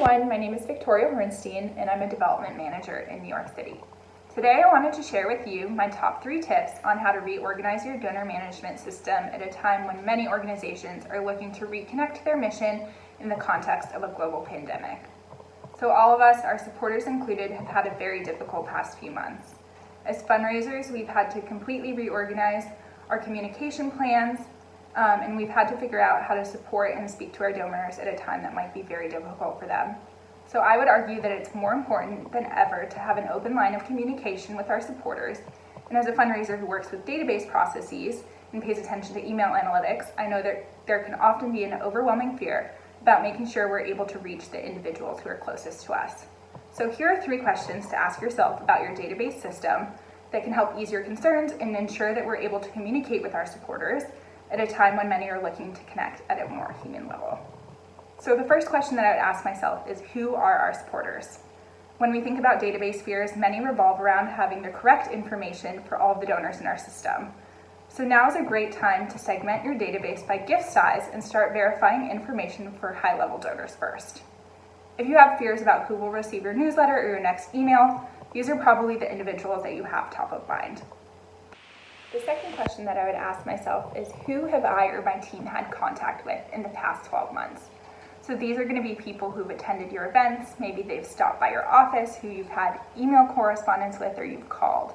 everyone, my name is Victoria Hornstein and I'm a development manager in New York City. Today I wanted to share with you my top 3 tips on how to reorganize your donor management system at a time when many organizations are looking to reconnect to their mission in the context of a global pandemic. So all of us, our supporters included, have had a very difficult past few months. As fundraisers, we've had to completely reorganize our communication plans, and we've had to figure out how to support and speak to our donors at a time that might be very difficult for them. So I would argue that it's more important than ever to have an open line of communication with our supporters. And as a fundraiser who works with database processes and pays attention to email analytics, I know that there can often be an overwhelming fear about making sure we're able to reach the individuals who are closest to us. So here are 3 questions to ask yourself about your database system that can help ease your concerns and ensure that we're able to communicate with our supporters at a time when many are looking to connect at a more human level. So the first question that I would ask myself is, who are our supporters? When we think about database fears, many revolve around having the correct information for all of the donors in our system. So now is a great time to segment your database by gift size and start verifying information for high-level donors first. If you have fears about who will receive your newsletter or your next email, these are probably the individuals that you have top of mind. The second question that I would ask myself is, who have I or my team had contact with in the past 12 months? So these are going to be people who've attended your events, maybe they've stopped by your office, who you've had email correspondence with, or you've called.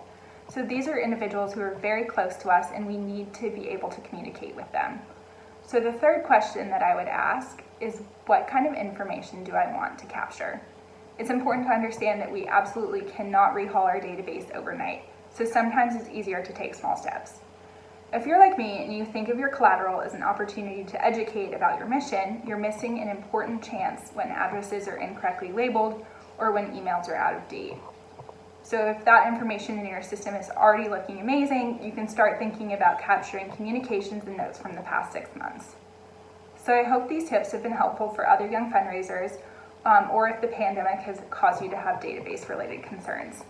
So these are individuals who are very close to us and we need to be able to communicate with them. So the third question that I would ask is, what kind of information do I want to capture? It's important to understand that we absolutely cannot rehaul our database overnight. So sometimes it's easier to take small steps. If you're like me and you think of your collateral as an opportunity to educate about your mission, you're missing an important chance when addresses are incorrectly labeled or when emails are out of date. So if that information in your system is already looking amazing, you can start thinking about capturing communications and notes from the past 6 months. So I hope these tips have been helpful for other young fundraisers, or if the pandemic has caused you to have database-related concerns.